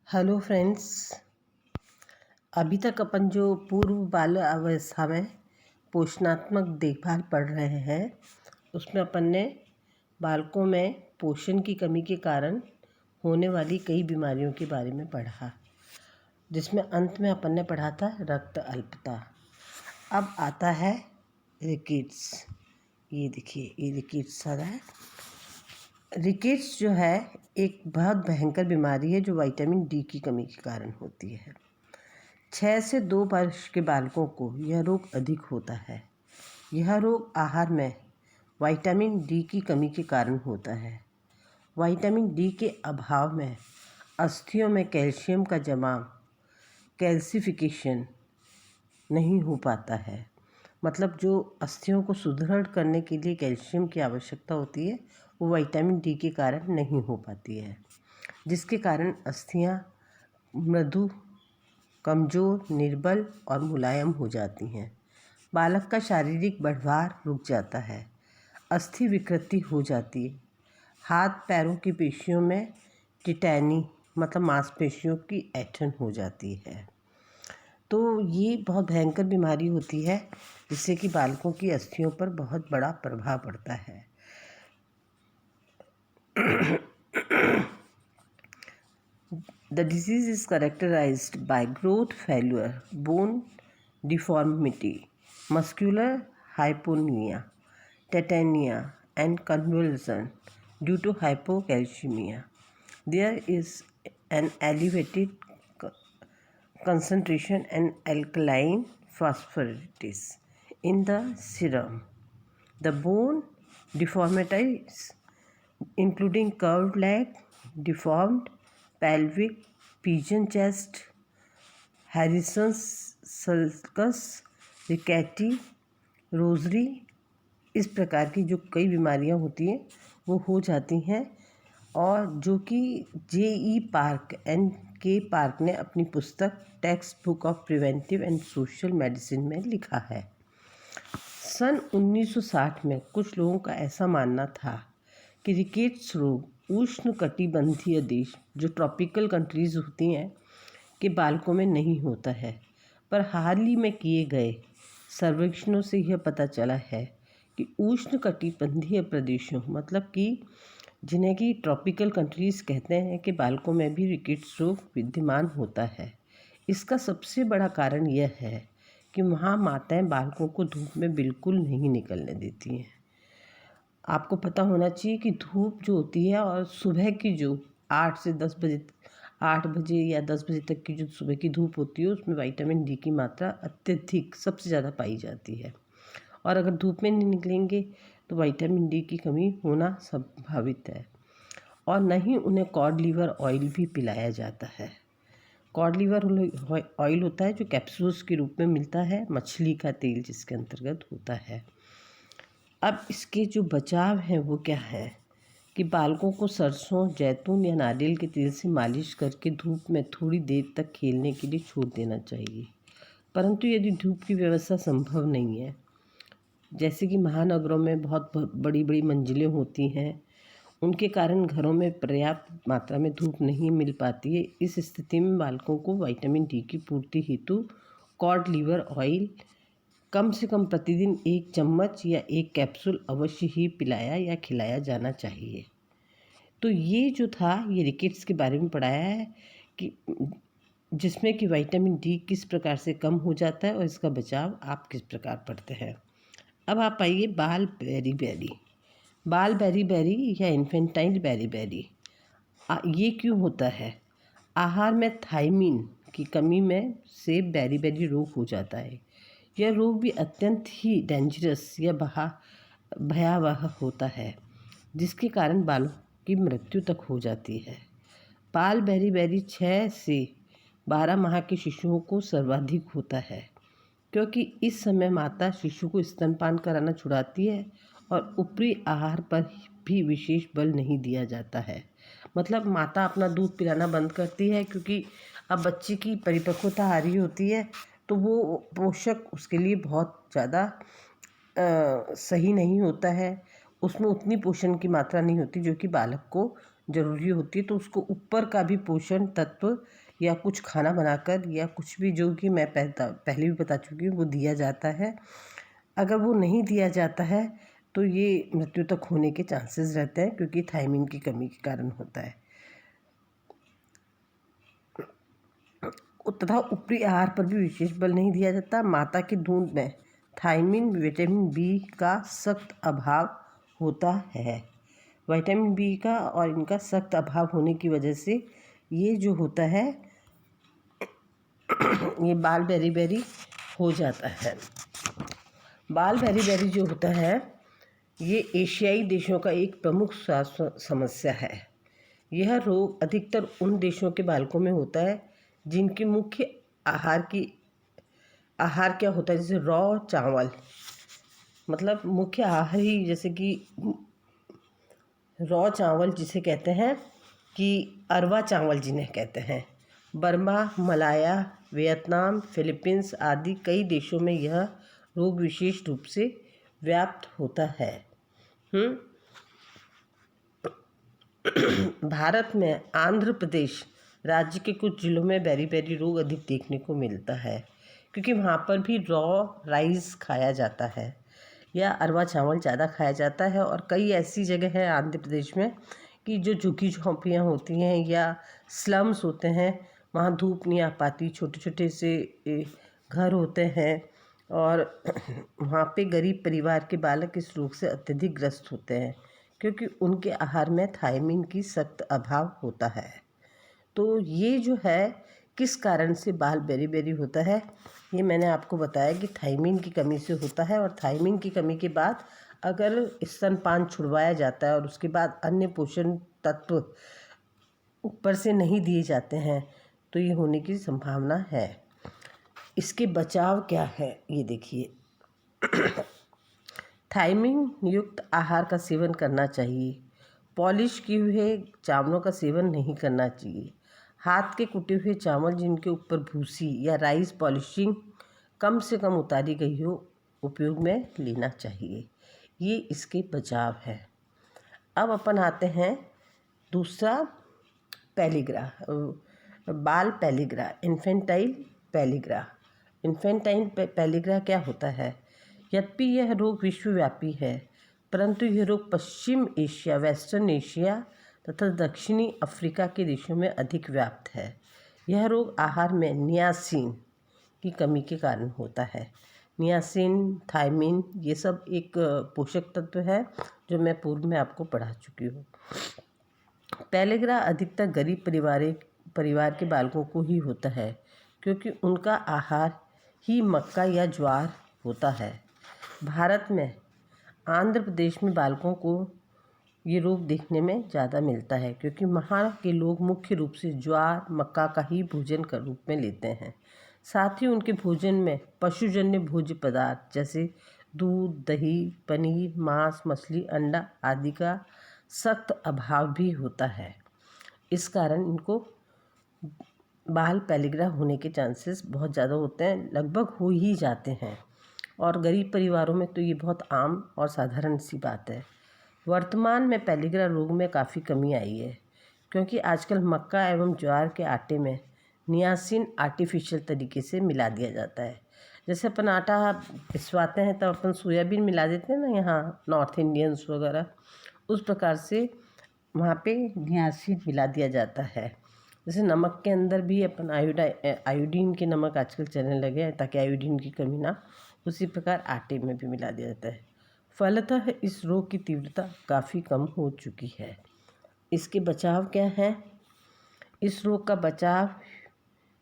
Hello friends. अभी तक अपन जो पूर्व बाल अवस्था में पोषणात्मक देखभाल पढ़ रहे हैं उसमें अपन ने बालकों में पोषण की कमी के कारण होने वाली कई बीमारियों के बारे में पढ़ा, जिसमें अंत में अपन ने पढ़ा था रक्त अल्पता। अब आता है रिकेट्स। ये देखिए, ये रिकेट्स आ रहा है। रिकेट्स जो है एक बहुत भयंकर बीमारी है जो विटामिन डी की कमी के कारण होती है। 6 से 2 वर्ष के बालकों को यह रोग अधिक होता है। यह रोग आहार में विटामिन डी की कमी के कारण होता है। विटामिन डी के अभाव में अस्थियों में कैल्शियम का जमाव, कैल्सिफिकेशन नहीं हो पाता है। मतलब जो अस्थियों को सुदृढ़ करने के लिए कैल्शियम की आवश्यकता होती है वो विटामिन डी के कारण नहीं हो पाती है, जिसके कारण अस्थियां मृदु, कमज़ोर, निर्बल और मुलायम हो जाती हैं। बालक का शारीरिक बढ़वार रुक जाता है, अस्थि विकृति हो जाती है, हाथ पैरों की पेशियों में टिटैनी मतलब मांसपेशियों की ऐंठन हो जाती है। तो ये बहुत भयंकर बीमारी होती है जिससे कि बालकों की अस्थियों पर बहुत बड़ा प्रभाव पड़ता है। The disease is characterized by growth failure, bone deformity, muscular hypotonia, tetania, and convulsion due to hypocalcemia. There is an elevated concentration and alkaline phosphatase in the serum. The bone deformities, including curved leg, deformed pelvic, pigeon chest, Harrison's sulcus, rickety, rosary, इस प्रकार की जो कई बीमारियां होती हैं वो हो जाती हैं, और जो कि J.E. पार्क एंड के पार्क ने अपनी पुस्तक text book of preventive and social medicine में लिखा है। सन 1960 में कुछ लोगों का ऐसा मानना था कि रिकेट्स रोग उष्ण कटिबंधीय देश जो ट्रॉपिकल कंट्रीज़ होती हैं के बालकों में नहीं होता है, पर हाल ही में किए गए सर्वेक्षणों से यह पता चला है कि उष्ण कटिबंधीय प्रदेशों मतलब कि जिन्हें कि ट्रॉपिकल कंट्रीज़ कहते हैं कि बालकों में भी रिकेट्स रोग विद्यमान होता है। इसका सबसे बड़ा कारण यह है कि वहाँ माताएं बालकों को धूप में बिल्कुल नहीं निकलने देती हैं। आपको पता होना चाहिए कि धूप जो होती है और सुबह की जो 8 बजे या 10 बजे तक की जो सुबह की धूप होती है उसमें विटामिन डी की मात्रा अत्यधिक सबसे ज़्यादा पाई जाती है, और अगर धूप में नहीं निकलेंगे तो विटामिन डी की कमी होना संभावित है। और न ही उन्हें कॉड लीवर ऑयल भी पिलाया जाता है। कॉड लीवर ऑयल होता है जो कैप्सूल्स के रूप में मिलता है, मछली का तेल जिसके अंतर्गत होता है। अब इसके जो बचाव हैं वो क्या है कि बालकों को सरसों, जैतून या नारियल के तेल से मालिश करके धूप में थोड़ी देर तक खेलने के लिए छोड़ देना चाहिए। परंतु यदि धूप की व्यवस्था संभव नहीं है, जैसे कि महानगरों में बहुत बड़ी बड़ी मंजिलें होती हैं, उनके कारण घरों में पर्याप्त मात्रा में धूप नहीं मिल पाती है, इस स्थिति में बालकों को विटामिन डी की पूर्ति हेतु कॉड लीवर ऑयल कम से कम प्रतिदिन 1 चम्मच या 1 कैप्सूल अवश्य ही पिलाया या खिलाया जाना चाहिए। तो ये जो था ये रिकेट्स के बारे में पढ़ाया है कि जिसमें कि विटामिन डी किस प्रकार से कम हो जाता है और इसका बचाव आप किस प्रकार पढ़ते हैं। अब आप आइए बाल बेरी या इन्फेंटाइल बेरी। ये क्यों होता है? आहार में थायमीन की कमी में से बेरी रोग हो जाता है। यह रोग भी अत्यंत ही डेंजरस या भयावह होता है, जिसके कारण बालों की मृत्यु तक हो जाती है। बाल बेरी 6 से 12 माह के शिशुओं को सर्वाधिक होता है, क्योंकि इस समय माता शिशु को स्तनपान कराना छुड़ाती है और ऊपरी आहार पर भी विशेष बल नहीं दिया जाता है। मतलब माता अपना दूध पिलाना बंद करती है क्योंकि अब बच्चे की परिपक्वता आ रही होती है, तो वो पोषक उसके लिए बहुत ज़्यादा सही नहीं होता है, उसमें उतनी पोषण की मात्रा नहीं होती जो कि बालक को ज़रूरी होती है, तो उसको ऊपर का भी पोषण तत्व या कुछ खाना बनाकर या कुछ भी, जो कि मैं पहले भी बता चुकी हूँ, वो दिया जाता है। अगर वो नहीं दिया जाता है तो ये मृत्यु तक होने के चांसेस रहते हैं, क्योंकि थायमिन की कमी के कारण होता है। तथा ऊपरी आहार पर भी विशेष बल नहीं दिया जाता। माता के दूध में थायमिन, विटामिन बी का सख्त अभाव होता है। विटामिन बी का और इनका सख्त अभाव होने की वजह से ये जो होता है ये बाल बेरी हो जाता है। बाल बेरी जो होता है ये एशियाई देशों का एक प्रमुख स्वास्थ्य समस्या है। यह रोग अधिकतर उन देशों के बालकों में होता है जिनकी मुख्य आहार क्या होता है, जैसे रॉ चावल, मतलब मुख्य आहार ही, जैसे कि रॉ चावल जिसे कहते हैं कि अरवा चावल जिन्हें कहते हैं। बर्मा, मलाया, वियतनाम, फिलीपींस आदि कई देशों में यह रोग विशेष रूप से व्याप्त होता है। भारत में आंध्र प्रदेश राज्य के कुछ जिलों में बेरी रोग अधिक देखने को मिलता है, क्योंकि वहाँ पर भी रॉ राइस खाया जाता है या अरवा चावल ज़्यादा खाया जाता है। और कई ऐसी जगह है आंध्र प्रदेश में कि जो झुग्गी झोंपड़ियाँ होती हैं या स्लम्स होते हैं, वहाँ धूप नहीं आ पाती, छोटे छोटे से घर होते हैं, और वहाँ पे गरीब परिवार के बालक इस रोग से अत्यधिक ग्रस्त होते हैं, क्योंकि उनके आहार में थायमिन की सख्त अभाव होता है। तो ये जो है किस कारण से बाल बेरी होता है, ये मैंने आपको बताया कि थायमिन की कमी से होता है। और थायमिन की कमी के बाद अगर स्तनपान छुड़वाया जाता है और उसके बाद अन्य पोषण तत्व ऊपर से नहीं दिए जाते हैं तो ये होने की संभावना है। इसके बचाव क्या है ये देखिए। थायमिन युक्त आहार का सेवन करना चाहिए। पॉलिश किए हुए चावलों का सेवन नहीं करना चाहिए। हाथ के कुटे हुए चावल जिनके ऊपर भूसी या राइस पॉलिशिंग कम से कम उतारी गई हो, उपयोग में लेना चाहिए। ये इसके बचाव है। अब अपन आते हैं दूसरा, पेलिग्रा, बाल पेलिग्रा, इन्फेंटाइल पेलिग्रा। इन्फेंटाइल पेलिग्रा क्या होता है? यद्यपि यह रोग विश्वव्यापी है, परंतु यह रोग पश्चिम एशिया, वेस्टर्न एशिया तथा दक्षिणी अफ्रीका के देशों में अधिक व्याप्त है। यह रोग आहार में नियासिन की कमी के कारण होता है। नियासिन, थायमिन, ये सब एक पोषक तत्व है जो मैं पूर्व में आपको पढ़ा चुकी हूँ। पेलिग्रा अधिकतर गरीब परिवार के बालकों को ही होता है, क्योंकि उनका आहार ही मक्का या ज्वार होता है। भारत में आंध्र प्रदेश में बालकों को ये रोग देखने में ज़्यादा मिलता है, क्योंकि वहाँ के लोग मुख्य रूप से ज्वार, मक्का का ही भोजन के रूप में लेते हैं। साथ ही उनके भोजन में पशुजन्य भोज्य पदार्थ जैसे दूध, दही, पनीर, मांस, मछली, अंडा आदि का सख्त अभाव भी होता है। इस कारण इनको बाल पेलिग्रा होने के चांसेस बहुत ज़्यादा होते हैं, लगभग हो ही जाते हैं। और गरीब परिवारों में तो ये बहुत आम और साधारण सी बात है। वर्तमान में पेलिग्रा रोग में काफ़ी कमी आई है, क्योंकि आजकल मक्का एवं ज्वार के आटे में नियासिन आर्टिफिशियल तरीके से मिला दिया जाता है। जैसे अपन आटा पिसवाते हैं तब अपन सोयाबीन मिला देते हैं ना, यहाँ नॉर्थ इंडियंस वगैरह, उस प्रकार से वहाँ पे नियासिन मिला दिया जाता है। जैसे नमक के अंदर भी अपन आयोडीन के नमक आजकल चलने लगे हैं ताकि आयोडीन की कमी ना, उसी प्रकार आटे में भी मिला दिया जाता है। फलतः इस रोग की तीव्रता काफ़ी कम हो चुकी है। इसके बचाव क्या है? इस रोग का बचाव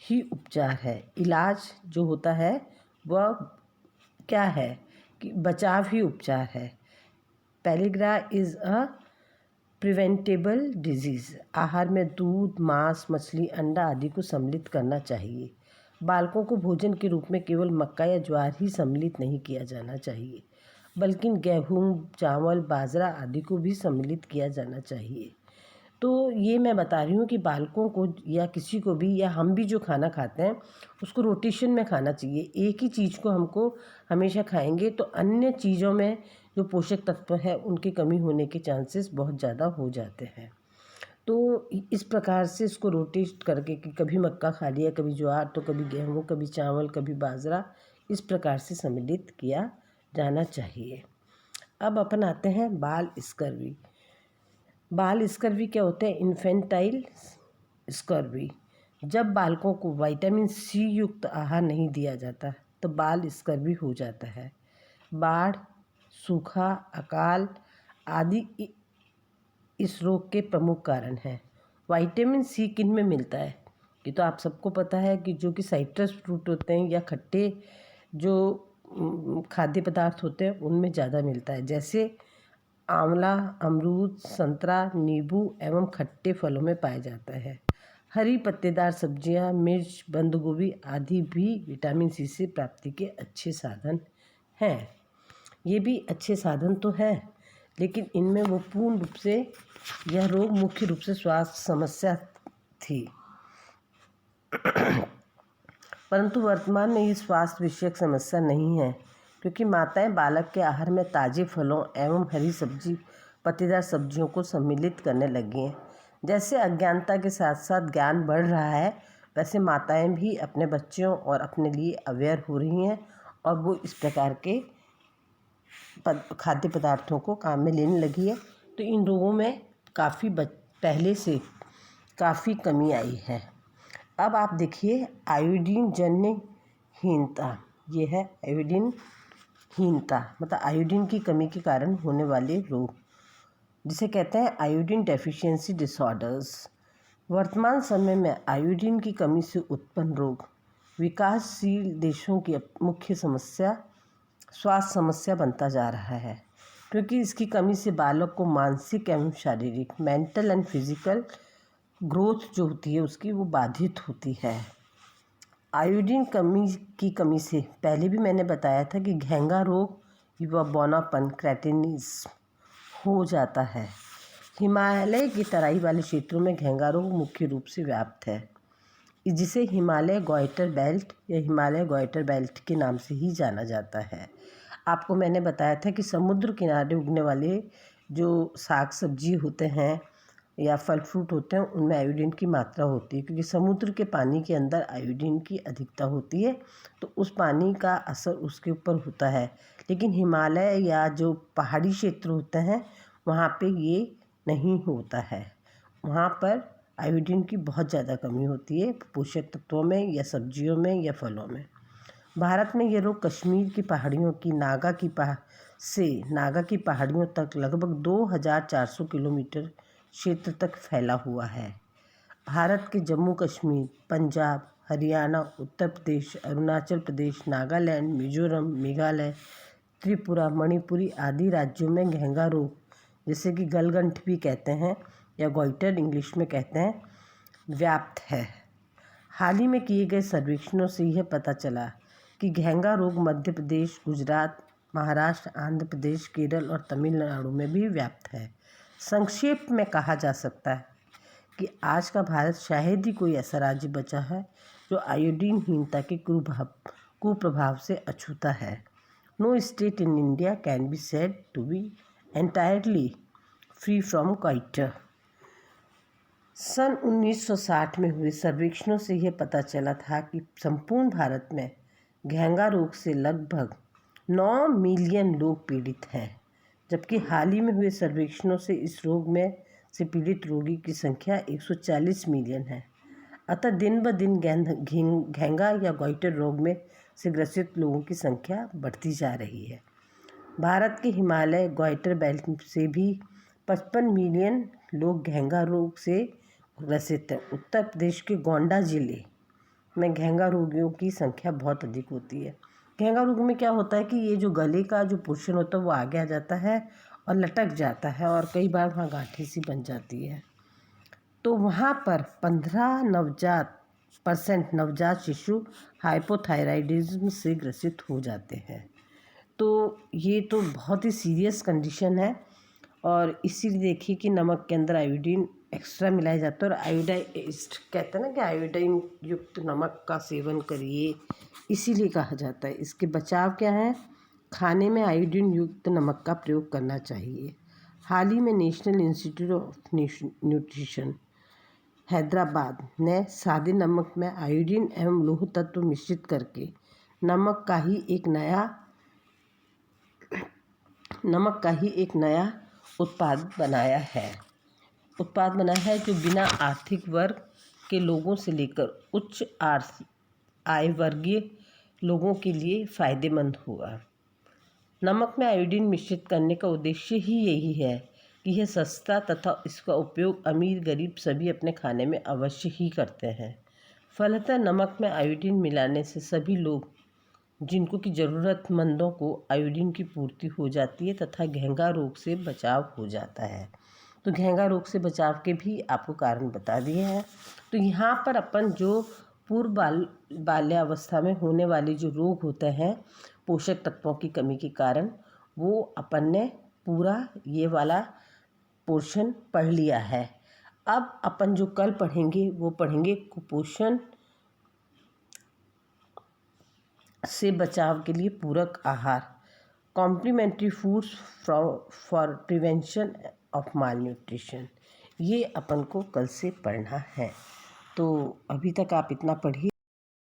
ही उपचार है। इलाज जो होता है वह क्या है कि बचाव ही उपचार है। पेलिग्रा इज़ अ प्रिवेंटेबल डिजीज़। आहार में दूध, मांस, मछली, अंडा आदि को सम्मिलित करना चाहिए। बालकों को भोजन के रूप में केवल मक्का या ज्वार ही सम्मिलित नहीं किया जाना चाहिए, बल्कि गेहूँ, चावल, बाजरा आदि को भी सम्मिलित किया जाना चाहिए। तो ये मैं बता रही हूँ कि बालकों को या किसी को भी, या हम भी जो खाना खाते हैं उसको रोटेशन में खाना चाहिए। एक ही चीज़ को हमको हमेशा खाएंगे तो अन्य चीज़ों में जो पोषक तत्व है उनकी कमी होने के चांसेस बहुत ज़्यादा हो जाते हैं। तो इस प्रकार से इसको रोटेट करके कि कभी मक्का खा लिया, कभी ज्वार, तो कभी गेहूँ, कभी चावल, कभी बाजरा, इस प्रकार से सम्मिलित किया जाना चाहिए। अब अपन आते हैं बाल स्कर्वी। बाल स्कर्वी क्या होते हैं? Infantile scurvy. जब बालकों को विटामिन सी युक्त आहार नहीं दिया जाता तो बाल स्कर्वी हो जाता है। बाढ़, सूखा, अकाल आदि इस रोग के प्रमुख कारण हैं। विटामिन सी किन में मिलता है? ये तो आप सबको पता है कि जो कि साइट्रस फ्रूट होते हैं या खट्टे जो खाद्य पदार्थ होते हैं उनमें ज़्यादा मिलता है, जैसे आंवला, अमरूद, संतरा, नींबू एवं खट्टे फलों में पाया जाता है। हरी पत्तेदार सब्जियां, मिर्च, बंद गोभी आदि भी विटामिन सी से प्राप्ति के अच्छे साधन हैं। ये भी अच्छे साधन तो हैं, लेकिन इनमें वो पूर्ण रूप से यह रोग मुख्य रूप से स्वास्थ्य समस्या थी, परंतु वर्तमान में ये स्वास्थ्य विषयक समस्या नहीं है, क्योंकि माताएं बालक के आहार में ताज़े फलों एवं हरी सब्जी, पत्तेदार सब्जियों को सम्मिलित करने लगी हैं। जैसे अज्ञानता के साथ साथ ज्ञान बढ़ रहा है, वैसे माताएं भी अपने बच्चों और अपने लिए अवेयर हो रही हैं और वो इस प्रकार के खाद्य पदार्थों को काम में लेने लगी है। तो इन रोगों में काफ़ी पहले से काफ़ी कमी आई है। अब आप देखिए आयोडीन जन्य हीनता। ये है आयोडीन हीनता, मतलब आयोडीन की कमी के कारण होने वाले रोग, जिसे कहते हैं आयोडीन डेफिशिएंसी डिसऑर्डर्स। वर्तमान समय में आयोडीन की कमी से उत्पन्न रोग विकासशील देशों की मुख्य स्वास्थ्य समस्या बनता जा रहा है, क्योंकि इसकी कमी से बालक को मानसिक एवं शारीरिक, मेंटल एंड फिजिकल ग्रोथ जो होती है उसकी वो बाधित होती है। आयोडीन की कमी से पहले भी मैंने बताया था कि घेंगा रोग व बौनापन, क्रेटिनिज्म हो जाता है। हिमालय की तराई वाले क्षेत्रों में घेंगा रोग मुख्य रूप से व्याप्त है, जिसे हिमालय गॉइटर बेल्ट या हिमालय गॉइटर बेल्ट के नाम से ही जाना जाता है। आपको मैंने बताया था कि समुद्र किनारे उगने वाले जो साग सब्जी होते हैं या फल फ्रूट होते हैं उनमें आयोडीन की मात्रा होती है, क्योंकि समुद्र के पानी के अंदर आयोडीन की अधिकता होती है, तो उस पानी का असर उसके ऊपर होता है। लेकिन हिमालय या जो पहाड़ी क्षेत्र होते हैं वहाँ पे ये नहीं होता है, वहाँ पर आयोडीन की बहुत ज़्यादा कमी होती है पोषक तत्वों में या सब्जियों में या फलों में। भारत में ये रोग कश्मीर की पहाड़ियों की नागा की पहाड़ियों तक लगभग 2400 किलोमीटर क्षेत्र तक फैला हुआ है। भारत के जम्मू कश्मीर, पंजाब, हरियाणा, उत्तर प्रदेश, अरुणाचल प्रदेश, नागालैंड, मिजोरम, मेघालय, त्रिपुरा, मणिपुरी आदि राज्यों में घेंगा रोग, जैसे कि गलगंठ भी कहते हैं या गॉइटर इंग्लिश में कहते हैं, व्याप्त है। हाल ही में किए गए सर्वेक्षणों से यह पता चला कि घेंगा रोग मध्य प्रदेश, गुजरात, महाराष्ट्र, आंध्र प्रदेश, केरल और तमिलनाडु में भी व्याप्त है। संक्षेप में कहा जा सकता है कि आज का भारत शायद ही कोई ऐसा राज्य बचा है जो आयोडीनहीनता के कुप्रभाव से अछूता है। No state in India can be said to be entirely free from goitre. सन 1960 में हुए सर्वेक्षणों से यह पता चला था कि संपूर्ण भारत में घेंगा रोग से लगभग 9 मिलियन लोग पीड़ित हैं, जबकि हाल ही में हुए सर्वेक्षणों से इस रोग में से पीड़ित रोगी की संख्या 140 मिलियन है। अतः दिन ब दिन घेंगा या गॉइटर रोग में से ग्रसित लोगों की संख्या बढ़ती जा रही है। भारत के हिमालय गॉइटर बेल्ट से भी 55 मिलियन लोग घेंगा रोग से ग्रसित हैं। उत्तर प्रदेश के गोंडा जिले में घेंगा रोगियों की संख्या बहुत अधिक होती है। घेंगा रोग में क्या होता है कि ये जो गले का जो पोर्शन होता है वो आगे आ जाता है और लटक जाता है और कई बार वहाँ गांठें सी बन जाती है। तो वहाँ पर 15% नवजात शिशु हाइपोथायराइडिज्म से ग्रसित हो जाते हैं। तो ये तो बहुत ही सीरियस कंडीशन है और इसीलिए देखिए कि नमक के अंदर आयोडीन एक्स्ट्रा मिलाया जाता है और आयोडाइज्ड कहते हैं ना कि आयोडीन युक्त नमक का सेवन करिए, इसीलिए कहा जाता है। इसके बचाव क्या है? खाने में आयोडीन युक्त नमक का प्रयोग करना चाहिए। हाल ही में national institute of nutrition Hyderabad ने सादे नमक में आयोडीन एवं लौह तत्व मिश्रित करके नमक का ही एक नया उत्पाद बनाया है जो बिना आर्थिक वर्ग के लोगों से लेकर उच्च आय वर्गीय लोगों के लिए फ़ायदेमंद होगा। नमक में आयोडीन मिश्रित करने का उद्देश्य ही यही है कि यह सस्ता तथा इसका उपयोग अमीर गरीब सभी अपने खाने में अवश्य ही करते हैं। फलतः नमक में आयोडीन मिलाने से सभी लोग जिनको की ज़रूरतमंदों को आयोडीन की पूर्ति हो जाती है तथा घेंघा रोग से बचाव हो जाता है। तो घेंघा रोग से बचाव के भी आपको कारण बता दिए हैं। तो यहाँ पर अपन जो पूर्व बाल्यावस्था में होने वाले जो रोग होते हैं पोषक तत्वों की कमी के कारण, वो अपन ने पूरा ये वाला पोर्शन पढ़ लिया है। अब अपन जो कल पढ़ेंगे वो पढ़ेंगे कुपोषण से बचाव के लिए पूरक आहार, complementary foods for prevention of malnutrition. ये अपन को कल से पढ़ना है। तो अभी तक आप इतना पढ़िए।